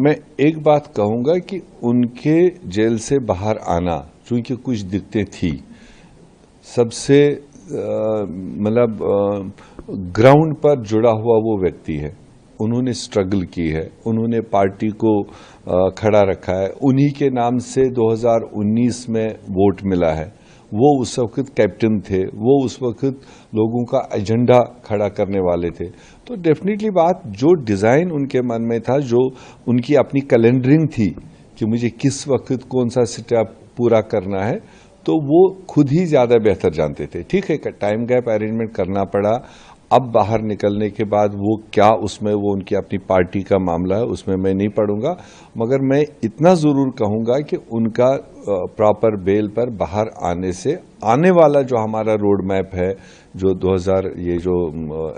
मैं एक बात कहूंगा कि उनके जेल से बाहर आना, चूंकि कुछ दिक्कतें थी, सबसे मतलब ग्राउंड पर जुड़ा हुआ वो व्यक्ति है। उन्होंने स्ट्रगल की है, उन्होंने पार्टी को खड़ा रखा है, उन्हीं के नाम से 2019 में वोट मिला है। वो उस वक्त कैप्टन थे, वो उस वक्त लोगों का एजेंडा खड़ा करने वाले थे। तो डेफिनेटली बात जो डिज़ाइन उनके मन में था, जो उनकी अपनी कैलेंडरिंग थी कि मुझे किस वक्त कौन सा स्टेप पूरा करना है, तो वो खुद ही ज़्यादा बेहतर जानते थे। ठीक है, टाइम गैप अरेंजमेंट करना पड़ा। अब बाहर निकलने के बाद वो क्या, उसमें वो उनकी अपनी पार्टी का मामला है, उसमें मैं नहीं पढ़ूंगा। मगर मैं इतना ज़रूर कहूंगा कि उनका प्रॉपर बेल पर बाहर आने से आने वाला जो हमारा रोड मैप है, जो 2000 ये जो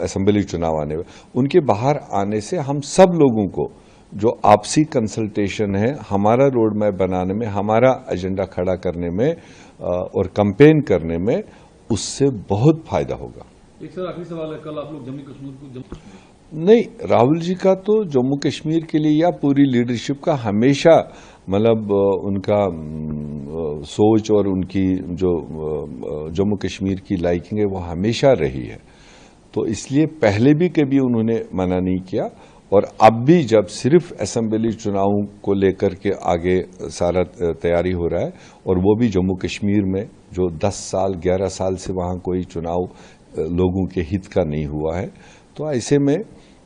असेंबली चुनाव आने, उनके बाहर आने से हम सब लोगों को जो आपसी कंसल्टेशन है, हमारा रोड मैप बनाने में, हमारा एजेंडा खड़ा करने में और कैंपेन करने में, उससे बहुत फायदा होगा। एक सर आखिरी सवाल है, कल आप लोग जम्मू कश्मीर नहीं, राहुल जी का तो जम्मू कश्मीर के लिए या पूरी लीडरशिप का हमेशा मतलब उनका सोच और उनकी जो जम्मू कश्मीर की लाइकिंग है वो हमेशा रही है। तो इसलिए पहले भी कभी उन्होंने मना नहीं किया, और अब भी जब सिर्फ असेंबली चुनाव को लेकर के आगे सारा तैयारी हो रहा है, और वो भी जम्मू कश्मीर में जो 10 साल 11 साल से वहाँ कोई चुनाव लोगों के हित का नहीं हुआ है। तो ऐसे में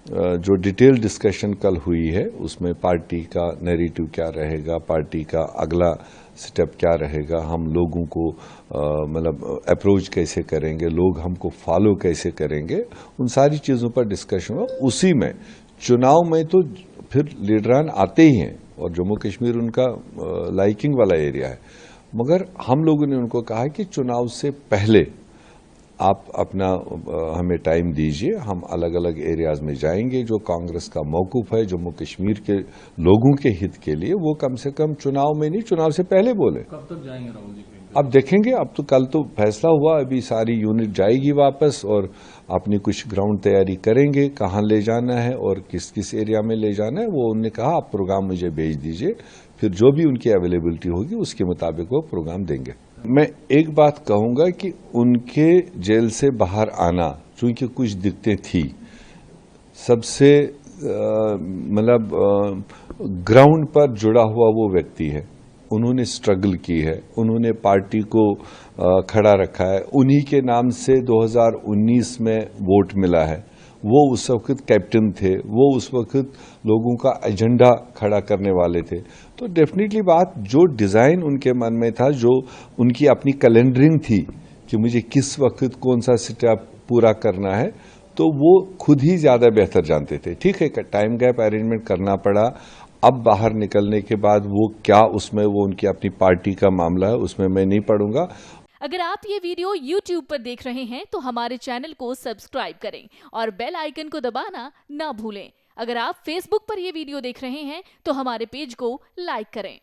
जो डिटेल डिस्कशन कल हुई है, उसमें पार्टी का नैरेटिव क्या रहेगा, पार्टी का अगला स्टेप क्या रहेगा, हम लोगों को मतलब अप्रोच कैसे करेंगे, लोग हमको फॉलो कैसे करेंगे, उन सारी चीज़ों पर डिस्कशन हुआ। उसी में चुनाव में तो फिर लीडरान आते ही हैं, और जम्मू कश्मीर उनका लाइकिंग वाला एरिया है। मगर हम लोगों ने उनको कहा कि चुनाव से पहले आप अपना हमें टाइम दीजिए, हम अलग अलग एरियाज में जाएंगे। जो कांग्रेस का मौकूफ है जम्मू कश्मीर के लोगों के हित के लिए, वो कम से कम चुनाव में नहीं, चुनाव से पहले बोले। कब तक जाएंगे राहुल जी? अब देखेंगे, अब तो कल तो फैसला हुआ, अभी सारी यूनिट जाएगी वापस और अपनी कुछ ग्राउंड तैयारी करेंगे, कहाँ ले जाना है और किस किस एरिया में ले जाना है। वो उन्होंने कहा आप प्रोग्राम मुझे भेज दीजिए, फिर जो भी उनकी अवेलेबिलिटी होगी उसके मुताबिक वो प्रोग्राम देंगे। मैं एक बात कहूंगा कि उनके जेल से बाहर आना, चूंकि कुछ दिक्कतें थी, सबसे मतलब ग्राउंड पर जुड़ा हुआ वो व्यक्ति है। उन्होंने स्ट्रगल की है, उन्होंने पार्टी को खड़ा रखा है, उन्हीं के नाम से 2019 में वोट मिला है। वो उस वक्त कैप्टन थे, वो उस वक्त लोगों का एजेंडा खड़ा करने वाले थे। तो डेफिनेटली बात जो डिज़ाइन उनके मन में था, जो उनकी अपनी कैलेंडरिंग थी कि मुझे किस वक्त कौन सा स्टेप पूरा करना है, तो वो खुद ही ज़्यादा बेहतर जानते थे। ठीक है, टाइम गैप अरेंजमेंट करना पड़ा। अब बाहर निकलने के बाद वो क्या, उसमें वो उनकी अपनी पार्टी का मामला है, उसमें मैं नहीं पढ़ूंगा। अगर आप ये वीडियो YouTube पर देख रहे हैं तो हमारे चैनल को सब्सक्राइब करें और बेल आइकन को दबाना ना भूलें। अगर आप Facebook पर ये वीडियो देख रहे हैं तो हमारे पेज को लाइक करें।